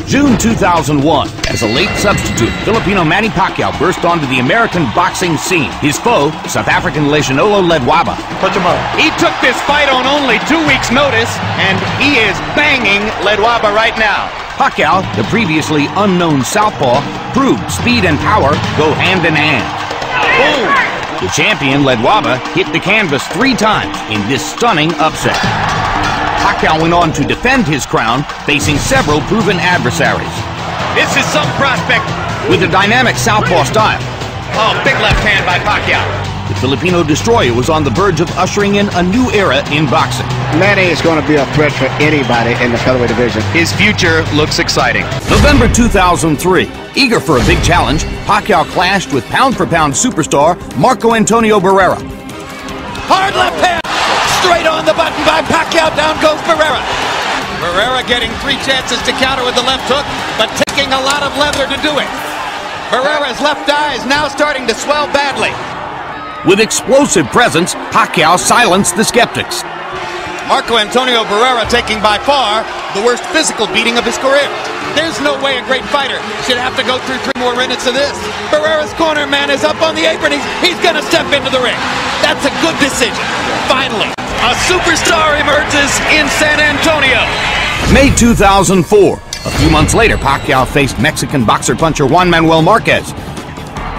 June 2001, as a late substitute, Filipino Manny Pacquiao burst onto the American boxing scene. His foe, South African Lesionolo Ledwaba. Punch him up. He took this fight on only 2 weeks' notice, and he is banging Ledwaba right now. Pacquiao, the previously unknown southpaw, proved speed and power go hand in hand. Boom! The champion, Ledwaba, hit the canvas 3 times in this stunning upset. Pacquiao went on to defend his crown, facing several proven adversaries. This is some prospect. With a dynamic southpaw style. Oh, big left hand by Pacquiao. The Filipino destroyer was on the verge of ushering in a new era in boxing. Manny is going to be a threat for anybody in the featherweight division. His future looks exciting. November 2003. Eager for a big challenge, Pacquiao clashed with pound-for-pound superstar Marco Antonio Barrera. Hard left hand! Straight on the button by Pacquiao. Down goes Barrera. Barrera getting 3 chances to counter with the left hook, but taking a lot of leather to do it. Barrera's left eye is now starting to swell badly. With explosive presence, Pacquiao silenced the skeptics. Marco Antonio Barrera taking by far the worst physical beating of his career. There's no way a great fighter should have to go through 3 more minutes of this. Barrera's corner man is up on the apron. He's going to step into the ring. That's a good decision. Finally, a superstar emerges in San Antonio. May 2004. A few months later, Pacquiao faced Mexican boxer-puncher Juan Manuel Marquez.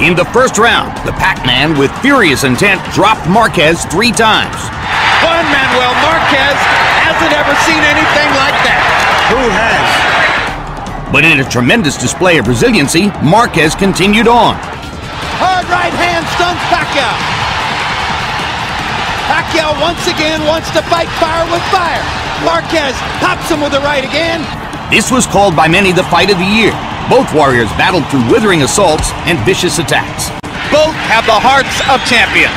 In the first round, the Pac-Man, with furious intent, dropped Marquez 3 times. Juan Manuel Marquez hasn't ever seen anything like that. Who has? But in a tremendous display of resiliency, Marquez continued on. Hard right hand stuns Pacquiao. Pacquiao once again wants to fight fire with fire. Marquez pops him with the right again. This was called by many the fight of the year. Both warriors battled through withering assaults and vicious attacks. Both have the hearts of champions.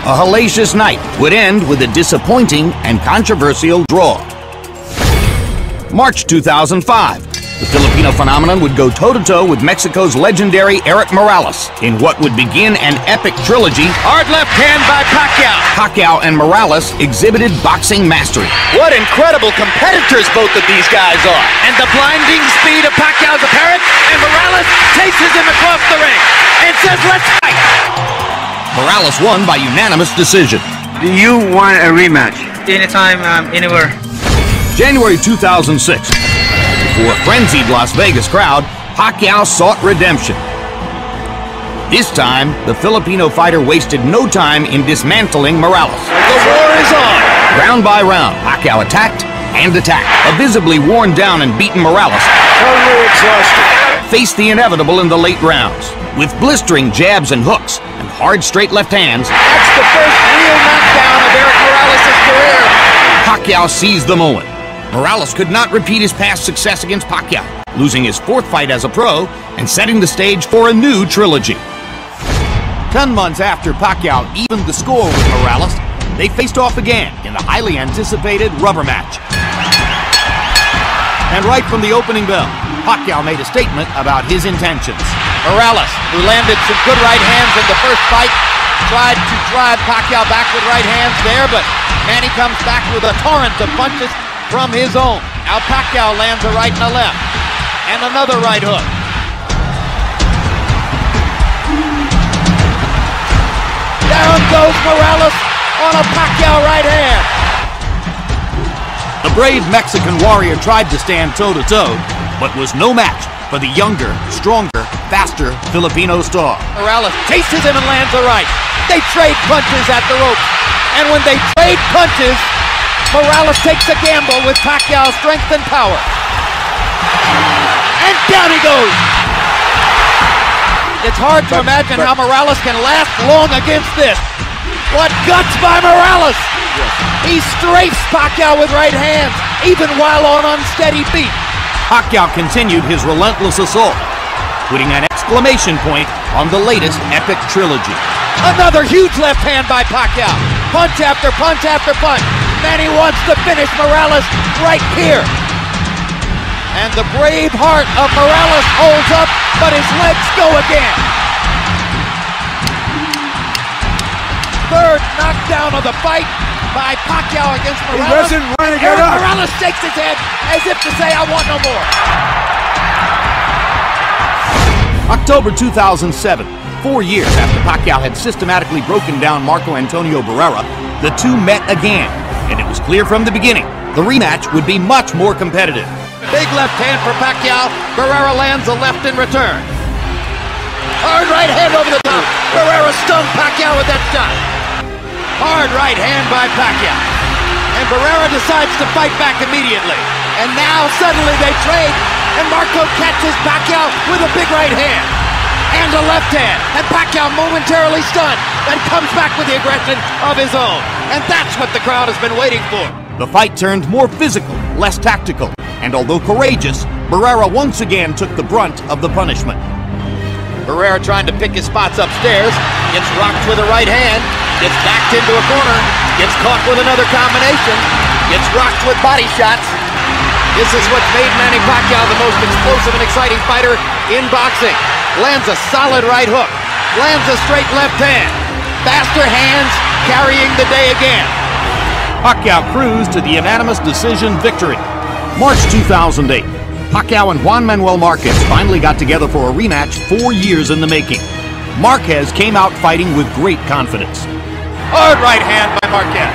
A hellacious night would end with a disappointing and controversial draw. March 2005. The Filipino phenomenon would go toe-to-toe with Mexico's legendary Erik Morales in what would begin an epic trilogy. Hard left hand by Pacquiao. Pacquiao and Morales exhibited boxing mastery. What incredible competitors both of these guys are. And the blinding speed of Pacquiao's apparent, and Morales chases him across the ring and says, "Let's fight." Morales won by unanimous decision. Do you want a rematch? Anytime, anywhere. January 2006. Before a frenzied Las Vegas crowd, Pacquiao sought redemption. This time, the Filipino fighter wasted no time in dismantling Morales. The war is on. Round by round, Pacquiao attacked and attacked. A visibly worn down and beaten Morales Totally exhausted. faced the inevitable in the late rounds. With blistering jabs and hooks and hard straight left hands, That's the first real knockdown of Erik Morales' career. Pacquiao seized the moment. Morales could not repeat his past success against Pacquiao, losing his 4th fight as a pro and setting the stage for a new trilogy. 10 months after Pacquiao evened the score with Morales, they faced off again in the highly anticipated rubber match. And right from the opening bell, Pacquiao made a statement about his intentions. Morales, who landed some good right hands in the first fight, tried to drive Pacquiao back with right hands there, but Manny comes back with a torrent of punches from his own. Now Pacquiao lands a right and a left, and another right hook. Down goes Morales on a Pacquiao right hand. The brave Mexican warrior tried to stand toe-to-toe, but was no match for the younger, stronger, faster Filipino star. Morales chases him and lands a right. They trade punches at the ropes, and when they trade punches, Morales takes a gamble with Pacquiao's strength and power. And down he goes. It's hard to imagine how Morales can last long against this. What guts by Morales! He strafes Pacquiao with right hands, even while on unsteady feet. Pacquiao continued his relentless assault, putting an exclamation point on the latest epic trilogy. Another huge left hand by Pacquiao. Punch after punch after punch. Manny wants to finish Morales right here. And the brave heart of Morales holds up, but his legs go again. Third knockdown of the fight by Pacquiao against Morales. He doesn't want to get up. Morales shakes his head as if to say, "I want no more." October 2007, 4 years after Pacquiao had systematically broken down Marco Antonio Barrera, the two met again, and it was clear from the beginning the rematch would be much more competitive. Big left hand for Pacquiao. Barrera lands a left in return. Hard right hand over the top. Barrera stunned Pacquiao with that shot. Hard right hand by Pacquiao. And Barrera decides to fight back immediately. And now suddenly they trade, and Marco catches Pacquiao with a big right hand. And a left hand. And Pacquiao momentarily stunned. Then comes back with the aggression of his own. And that's what the crowd has been waiting for. The fight turned more physical, less tactical, and although courageous, Barrera once again took the brunt of the punishment. Barrera trying to pick his spots upstairs, gets rocked with a right hand, gets backed into a corner, gets caught with another combination, gets rocked with body shots. This is what's made Manny Pacquiao the most explosive and exciting fighter in boxing. Lands a solid right hook, lands a straight left hand, faster hands carrying the day again. Pacquiao cruised to the unanimous decision victory. March 2008, Pacquiao and Juan Manuel Marquez finally got together for a rematch 4 years in the making. Marquez came out fighting with great confidence. Hard right hand by Marquez.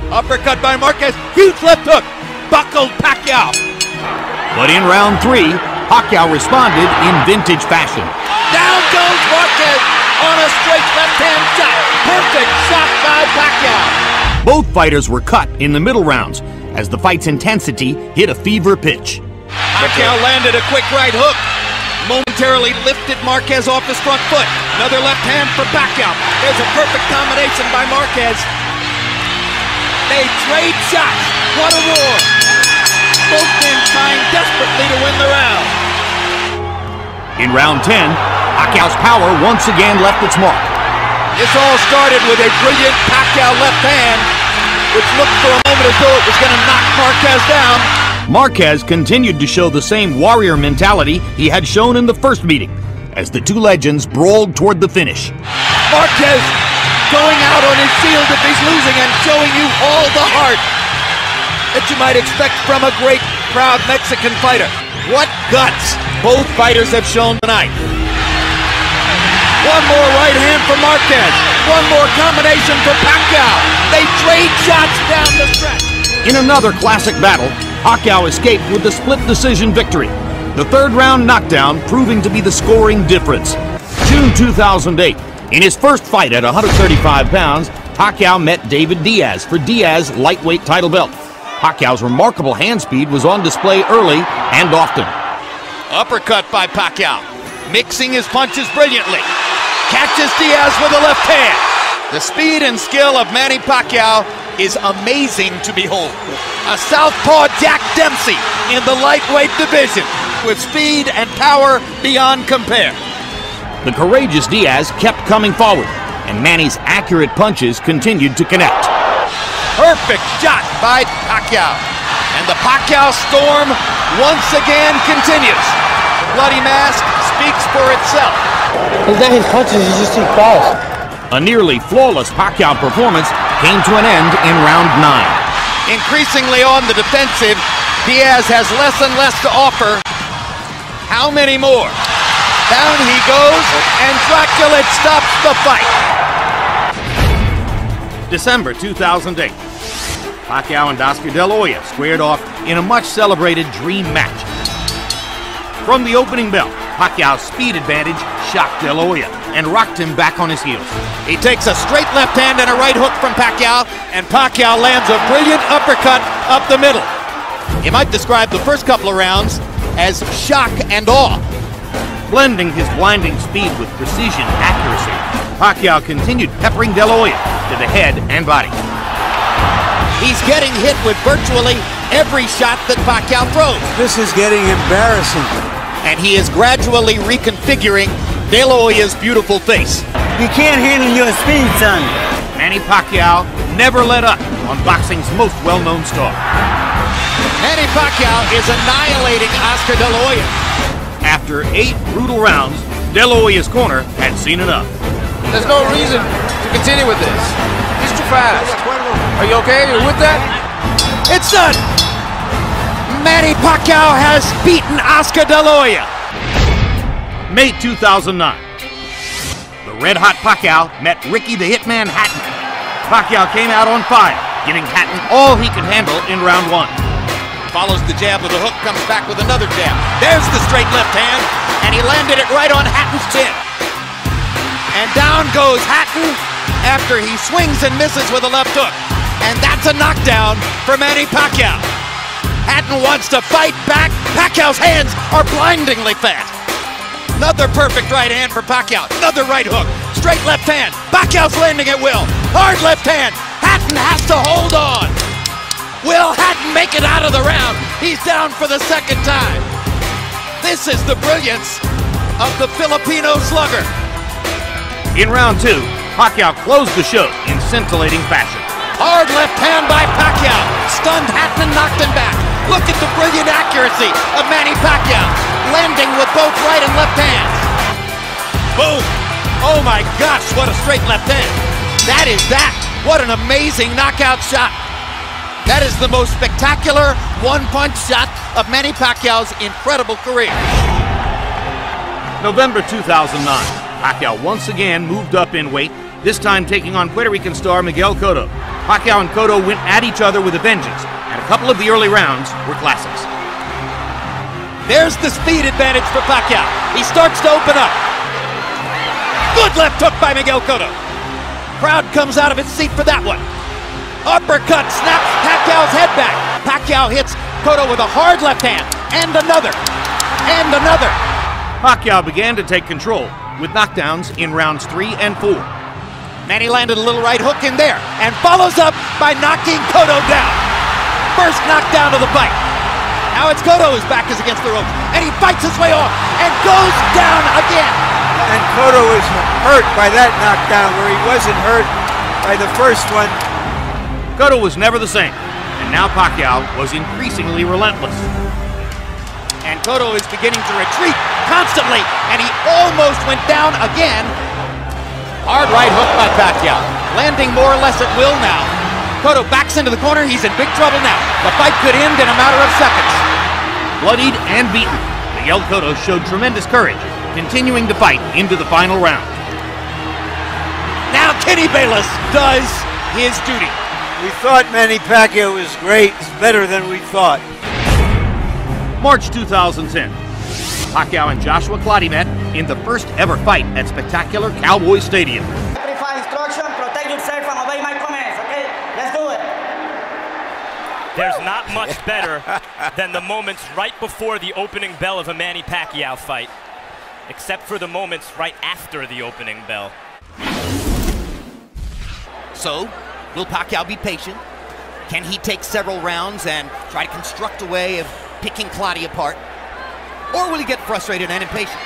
Uppercut by Marquez, huge left hook, buckled Pacquiao. But in round 3, Pacquiao responded in vintage fashion. Down goes Marquez on a straight left hand shot. Perfect shot by Pacquiao. Both fighters were cut in the middle rounds as the fight's intensity hit a fever pitch. Pacquiao landed a quick right hook. Momentarily lifted Marquez off his front foot. Another left hand for Pacquiao. There's a perfect combination by Marquez. They trade shots. What a war. Both men trying desperately to win the round. In round 10, Pacquiao's power once again left its mark. This all started with a brilliant Pacquiao left hand, which looked for a moment as though it was going to knock Marquez down. Marquez continued to show the same warrior mentality he had shown in the first meeting, as the two legends brawled toward the finish. Marquez going out on his shield if he's losing and showing you all the heart that you might expect from a great, proud Mexican fighter. What guts both fighters have shown tonight. One more right hand for Marquez. One more combination for Pacquiao. They trade shots down the stretch. In another classic battle, Pacquiao escaped with the split decision victory. The third round knockdown proving to be the scoring difference. June 2008, in his first fight at 135 pounds, Pacquiao met David Diaz for Diaz's lightweight title belt. Pacquiao's remarkable hand speed was on display early and often. Uppercut by Pacquiao, mixing his punches brilliantly. Catches Diaz with a left hand. The speed and skill of Manny Pacquiao is amazing to behold. A southpaw Jack Dempsey in the lightweight division with speed and power beyond compare. The courageous Diaz kept coming forward, and Manny's accurate punches continued to connect. Perfect shot by Pacquiao. And the Pacquiao storm once again continues. The bloody mask speaks for itself. It's not his punches, he's just too fast. A nearly flawless Pacquiao performance came to an end in round 9. Increasingly on the defensive, Diaz has less and less to offer. How many more? Down he goes, and Dracula stops the fight. December 2008. Pacquiao and Oscar De La Hoya squared off in a much-celebrated dream match. From the opening bell, Pacquiao's speed advantage shocked De La Hoya and rocked him back on his heels. He takes a straight left hand and a right hook from Pacquiao, and Pacquiao lands a brilliant uppercut up the middle. You might describe the first couple of rounds as shock and awe. Blending his blinding speed with precision and accuracy, Pacquiao continued peppering De La Hoya to the head and body. He's getting hit with virtually every shot that Pacquiao throws. This is getting embarrassing. And he is gradually reconfiguring De La Hoya's beautiful face. You can't handle your speed, son. Manny Pacquiao never let up on boxing's most well-known star. Manny Pacquiao is annihilating Oscar De La Hoya. After 8 brutal rounds, De La Hoya's corner had seen enough. There's no reason to continue with this. He's too fast. Are you okay? Are you with that? It's done! Manny Pacquiao has beaten Oscar De La Hoya. May 2009. The red-hot Pacquiao met Ricky the Hitman Hatton. Pacquiao came out on fire, giving Hatton all he could handle in round 1. Follows the jab with a hook, comes back with another jab. There's the straight left hand, and he landed it right on Hatton's chin. And down goes Hatton after he swings and misses with a left hook. And that's a knockdown for Manny Pacquiao. Hatton wants to fight back. Pacquiao's hands are blindingly fast. Another perfect right hand for Pacquiao. Another right hook. Straight left hand. Pacquiao's landing at will. Hard left hand. Hatton has to hold on. Will Hatton make it out of the round? He's down for the second time. This is the brilliance of the Filipino slugger. In round 2, Pacquiao closed the show in scintillating fashion. Hard left hand by Pacquiao. Stunned Hatton and knocked him back. Look at the brilliant accuracy of Manny Pacquiao. Landing with both right and left hands. Boom. Oh my gosh, what a straight left hand. That is that. What an amazing knockout shot. That is the most spectacular one-punch shot of Manny Pacquiao's incredible career. November 2009, Pacquiao once again moved up in weight, this time taking on Puerto Rican star Miguel Cotto. Pacquiao and Cotto went at each other with a vengeance, and a couple of the early rounds were classics. There's the speed advantage for Pacquiao. He starts to open up. Good left hook by Miguel Cotto. Crowd comes out of its seat for that one. Uppercut snaps Pacquiao's head back. Pacquiao hits Cotto with a hard left hand, and another, and another. Pacquiao began to take control with knockdowns in rounds 3 and 4. Manny landed a little right hook in there, and follows up by knocking Cotto down. First knockdown of the fight. Now it's Cotto whose back is against the ropes, and he fights his way off, and goes down again. And Cotto was hurt by that knockdown where he wasn't hurt by the first one. Cotto was never the same, and now Pacquiao was increasingly relentless. And Cotto is beginning to retreat constantly, and he almost went down again. Hard right hook by Pacquiao, landing more or less at will now. Cotto backs into the corner, he's in big trouble now. The fight could end in a matter of seconds. Bloodied and beaten, Miguel Cotto showed tremendous courage, continuing to fight into the final round. Now Kenny Bayless does his duty. We thought Manny Pacquiao was great. It's better than we thought. March 2010. Pacquiao and Joshua Clottey met in the first ever fight at spectacular Cowboy Stadium. Simplify instruction, protect yourself and obey my commands, okay? Let's do it. There's not much better than the moments right before the opening bell of a Manny Pacquiao fight, except for the moments right after the opening bell. So, will Pacquiao be patient? Can he take several rounds and try to construct a way of picking Clottey apart? Or will he get frustrated and impatient?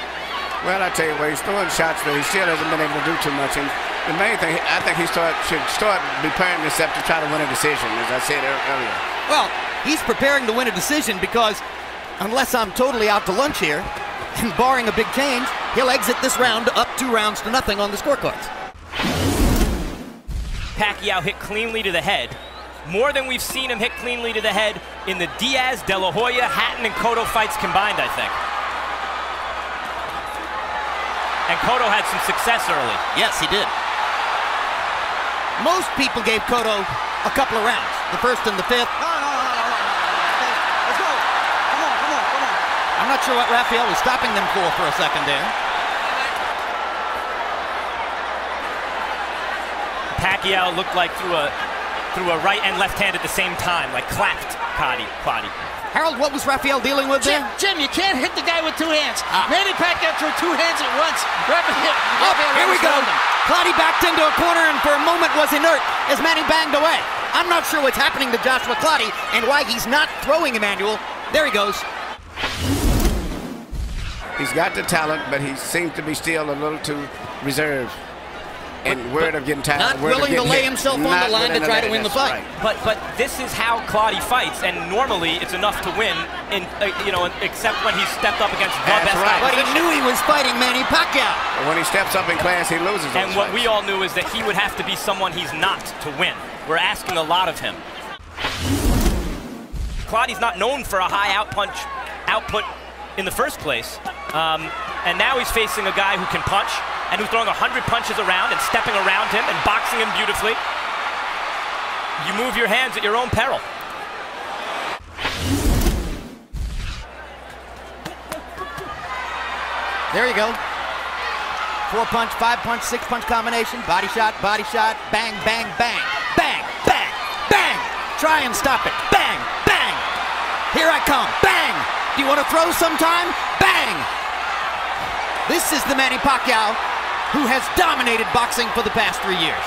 Well, I tell you what, he's throwing shots that he still hasn't been able to do too much. And the main thing, I think he should start preparing himself to try to win a decision, as I said earlier. Well, he's preparing to win a decision because, unless I'm totally out to lunch here, and barring a big change, he'll exit this round up 2 rounds to nothing on the scorecards. Pacquiao hit cleanly to the head, more than we've seen him hit cleanly to the head in the Diaz, De La Hoya, Hatton, and Cotto fights combined, I think. And Cotto had some success early. Yes, he did. Most people gave Cotto a couple of rounds, the first and the fifth. No. Let's go. Come on. I'm not sure what Rafael was stopping them for a second there. Pacquiao looked like threw a right and left hand at the same time, like clapped Clottey. Harold, what was Rafael dealing with there? Jim, you can't hit the guy with 2 hands. Manny Pacquiao threw 2 hands at once. Here we go. Clottey backed into a corner and for a moment was inert as Manny banged away. I'm not sure what's happening to Joshua Clottey and why he's not throwing Emmanuel. There he goes. He's got the talent, but he seems to be still a little too reserved. And worried of getting tired. Not willing to lay himself on the line to try to win the fight. But this is how Clottey fights, and normally it's enough to win, except when he's stepped up against the best guy. But he knew he was fighting Manny Pacquiao. But when he steps up in class, he loses. And what we all knew is that he would have to be someone he's not to win. We're asking a lot of him. Clottey's not known for a high output in the first place. And now he's facing a guy who can punch and who's throwing 100 punches around and stepping around him and boxing him beautifully. You move your hands at your own peril. There you go. 4-punch, 5-punch, 6-punch combination. Body shot, bang, bang, bang. Bang, bang, bang. Try and stop it. Bang, bang. Here I come. Bang. Do you want to throw sometime? Bang. This is the Manny Pacquiao who has dominated boxing for the past 3 years.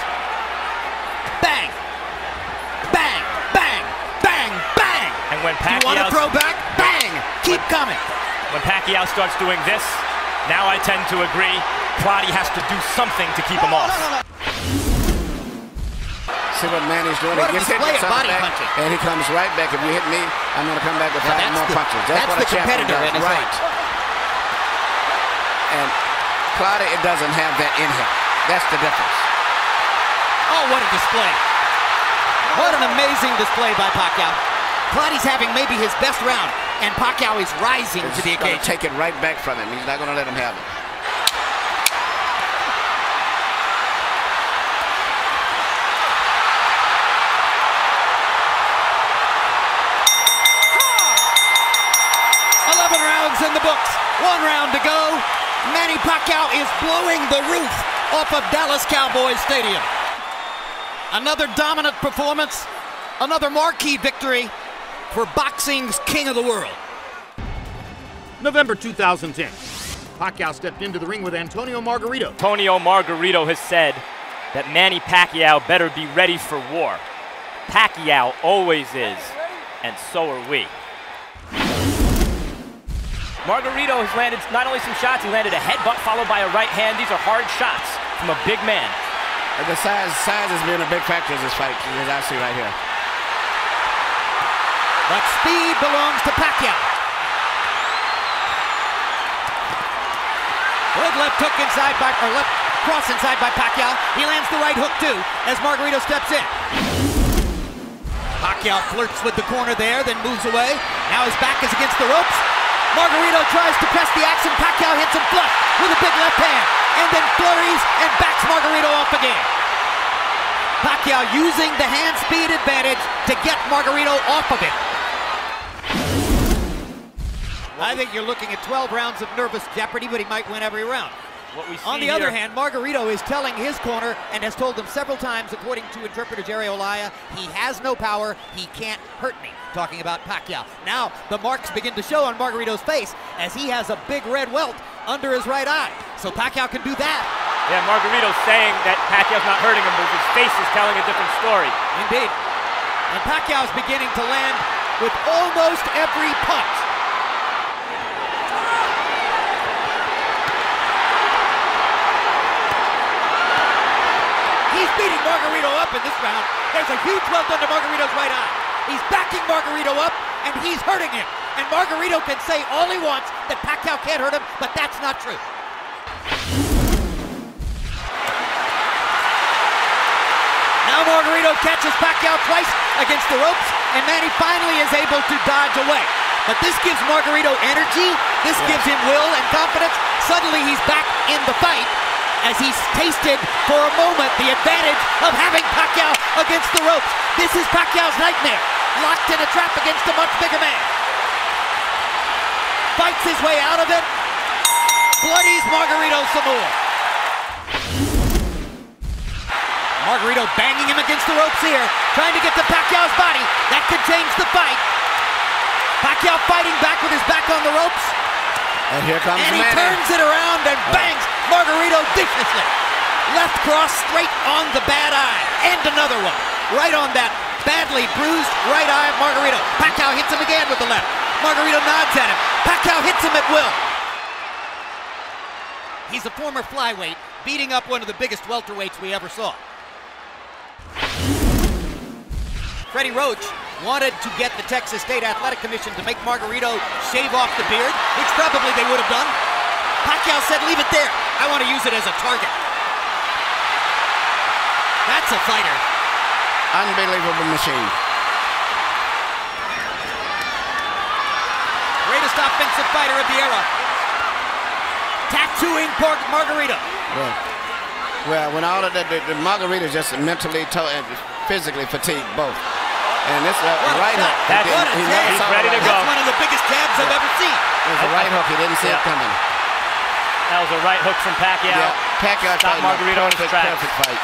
Bang. Bang, bang, bang, bang. And when Pacquiao, you want to throw back? Bang. Keep coming. When Pacquiao starts doing this, now I tend to agree, Plotty has to do something to keep him off. See what Manny's doing. What He a gets hit display with of body something back, punching. and he comes right back. If you hit me, I'm going to come back with 5 more punches. That's what the a champion competitor does. in his Right. heart. And Plotty, it doesn't have that in him. That's the difference. Oh, what a display. What an amazing display by Pacquiao. Plotty's having maybe his best round, and Pacquiao is rising to the occasion. Take it right back from him. He's not going to let him have it. In the books. 1 round to go. Manny Pacquiao is blowing the roof off of Dallas Cowboys Stadium. Another dominant performance, another marquee victory for boxing's king of the world. November 2010. Pacquiao stepped into the ring with Antonio Margarito. Antonio Margarito has said that Manny Pacquiao better be ready for war. Pacquiao always is, and so are we. Margarito has landed not only some shots, he landed a headbutt followed by a right hand. These are hard shots from a big man. And the size has been a big factor in this fight, as I see right here. But speed belongs to Pacquiao. Good left hook inside by, or left cross inside by Pacquiao. He lands the right hook too as Margarito steps in. Pacquiao flirts with the corner there, then moves away. Now his back is against the ropes. Margarito tries to press the action. Pacquiao hits him flush with a big left hand and then flurries and backs Margarito off again. Pacquiao using the hand speed advantage to get Margarito off of it. I think you're looking at 12 rounds of nervous jeopardy, but he might win every round. On the other hand, Margarito is telling his corner and has told them several times, according to interpreter Jerry Olaya, he has no power, he can't hurt me. Talking about Pacquiao. Now the marks begin to show on Margarito's face as he has a big red welt under his right eye. So Pacquiao can do that. Yeah, Margarito's saying that Pacquiao's not hurting him, but his face is telling a different story. Indeed. And Pacquiao's beginning to land with almost every punch. He's beating Margarito up in this round. There's a huge welt under Margarito's right eye. He's backing Margarito up, and he's hurting him. And Margarito can say all he wants that Pacquiao can't hurt him, but that's not true. Now Margarito catches Pacquiao twice against the ropes, and Manny finally is able to dodge away. But this gives Margarito energy, this gives him will and confidence. Suddenly he's back in the fight as he's tasted for a moment the advantage of having Pacquiao against the ropes. This is Pacquiao's nightmare, locked in a trap against a much bigger man. Fights his way out of it, bloodies Margarito some more. Margarito banging him against the ropes here, trying to get to Pacquiao's body. That could change the fight. Pacquiao fighting back with his back on the ropes. And here comes And he Manny. turns it around and bangs Margarito viciously. Left cross straight on the bad eye. And another one. Right on that badly bruised right eye of Margarito. Pacquiao hits him again with the left. Margarito nods at him. Pacquiao hits him at will. He's a former flyweight, beating up one of the biggest welterweights we ever saw. Freddie Roach wanted to get the Texas State Athletic Commission to make Margarito shave off the beard, which probably they would have done. Pacquiao said, leave it there. I want to use it as a target. That's a fighter. Unbelievable machine. Greatest offensive fighter of the era. tattooing Margarito. Well, when all of the Margarito's just mentally and physically fatigued both. And this right hook. He's ready to go. That's one of the biggest jabs I've ever seen. It was a right hook. He didn't see it coming. That was a right hook from Pacquiao. Yeah, Pacquiao stopped Margarito in his tracks. Perfect fight.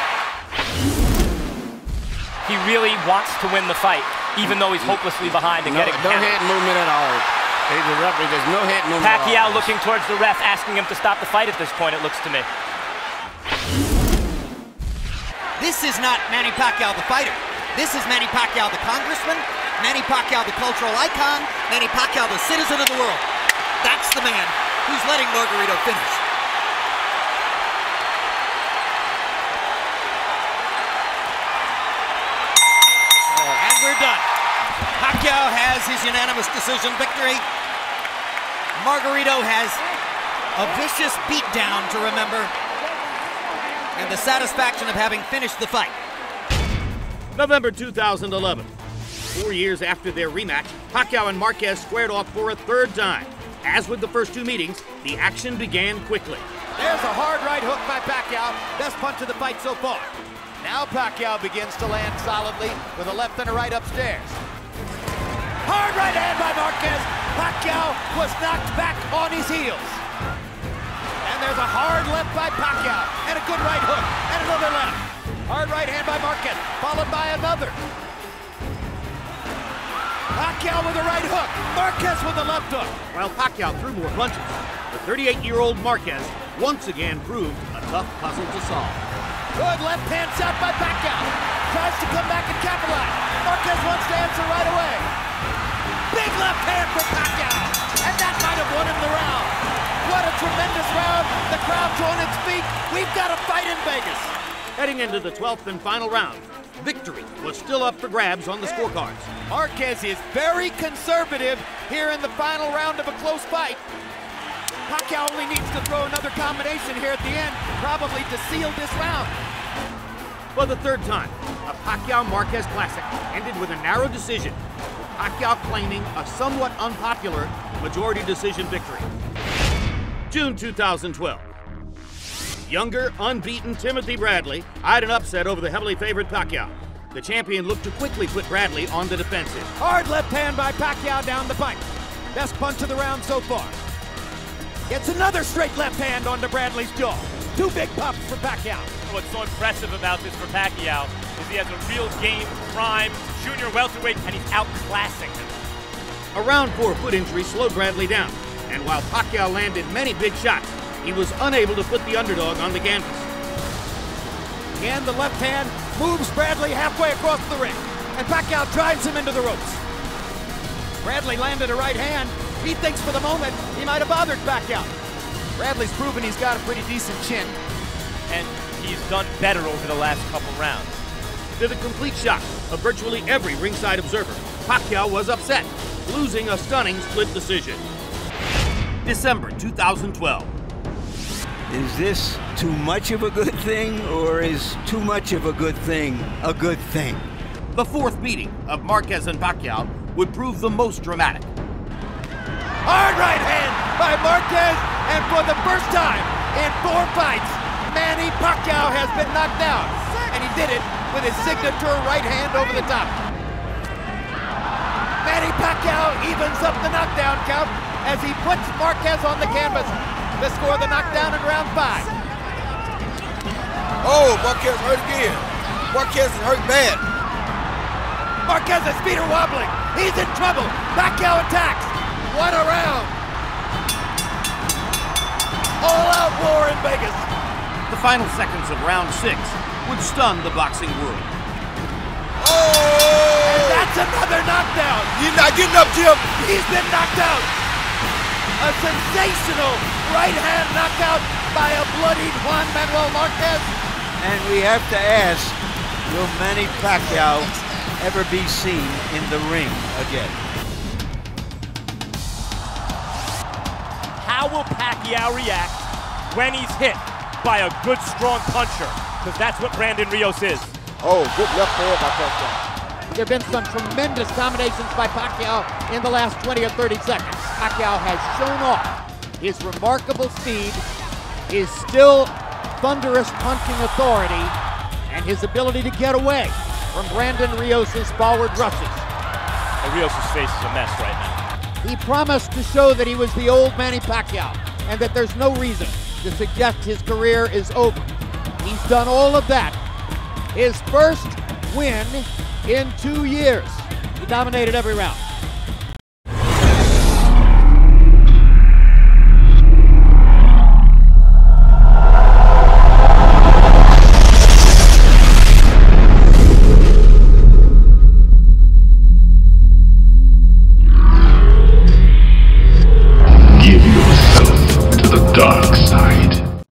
He really wants to win the fight, even though he's hopelessly behind and getting no head movement at all. He's a referee. There's no head movement. Pacquiao looking towards the ref, asking him to stop the fight at this point, it looks to me. This is not Manny Pacquiao the fighter. This is Manny Pacquiao the congressman, Manny Pacquiao the cultural icon, Manny Pacquiao the citizen of the world. That's the man who's letting Margarito finish. And we're done. Pacquiao has his unanimous decision victory. Margarito has a vicious beatdown to remember, and the satisfaction of having finished the fight. November 2011. 4 years after their rematch, Pacquiao and Marquez squared off for a third time. As with the first two meetings, the action began quickly. There's a hard right hook by Pacquiao. Best punch of the fight so far. Now Pacquiao begins to land solidly with a left and a right upstairs. Hard right hand by Marquez. Pacquiao was knocked back on his heels. And there's a hard left by Pacquiao, and a good right hook, and another left. Hard right hand by Marquez, followed by another. Pacquiao with a right hook, Marquez with a left hook. While Pacquiao threw more punches, the 38-year-old Marquez once again proved a tough puzzle to solve. Good left hand shot by Pacquiao. Tries to come back and capitalize. Marquez wants to answer right away. Big left hand from Pacquiao, and that might have won him the round. What a tremendous round. The crowd's on its feet. We've got a fight in Vegas. Heading into the 12th and final round, victory was still up for grabs on the scorecards. Marquez is very conservative here in the final round of a close fight. Pacquiao only needs to throw another combination here at the end, probably to seal this round. For the third time, a Pacquiao-Marquez classic ended with a narrow decision, with Pacquiao claiming a somewhat unpopular majority decision victory. June 2012. Younger, unbeaten Timothy Bradley eyed an upset over the heavily favored Pacquiao. The champion looked to quickly put Bradley on the defensive. Hard left hand by Pacquiao down the pipe. Best punch of the round so far. Gets another straight left hand onto Bradley's jaw. Two big pops for Pacquiao. What's so impressive about this for Pacquiao is he has a real game, prime, junior welterweight, and he's outclassing him. A round 4 foot injury slowed Bradley down, and while Pacquiao landed many big shots, he was unable to put the underdog on the canvas. Again, the left hand moves Bradley halfway across the ring, and Pacquiao drives him into the ropes. Bradley landed a right hand. He thinks for the moment he might have bothered Pacquiao. Bradley's proven he's got a pretty decent chin. And he's done better over the last couple rounds. To the complete shock of virtually every ringside observer, Pacquiao was upset, losing a stunning split decision. December 2012. Is this too much of a good thing, or is too much of a good thing a good thing? The fourth meeting of Marquez and Pacquiao would prove the most dramatic. Hard right hand by Marquez, and for the first time in 4 fights, Manny Pacquiao has been knocked out, and he did it with his signature right hand over the top. Manny Pacquiao evens up the knockdown count as he puts Marquez on the canvas to score the knockdown in round 5. Oh, Marquez hurt again. Marquez is hurt bad. Marquez's feet are wobbling. He's in trouble. Pacquiao attacks. What a round. All-out war in Vegas. The final seconds of round 6 would stun the boxing world. Oh! And that's another knockdown. You're not getting up, Jim. He's been knocked out. A sensational right-hand knockout by a bloodied Juan Manuel Marquez. And we have to ask, will Manny Pacquiao ever be seen in the ring again? How will Pacquiao react when he's hit by a good, strong puncher? Because that's what Brandon Rios is. Oh, good left hand by Pacquiao. There have been some tremendous combinations by Pacquiao in the last 20 or 30 seconds. Pacquiao has shown off his remarkable speed is still thunderous punching authority and his ability to get away from Brandon Rios' forward rushes. Rios' face is a mess right now. He promised to show that he was the old Manny Pacquiao and that there's no reason to suggest his career is over. He's done all of that. His first win in 2 years. He dominated every round.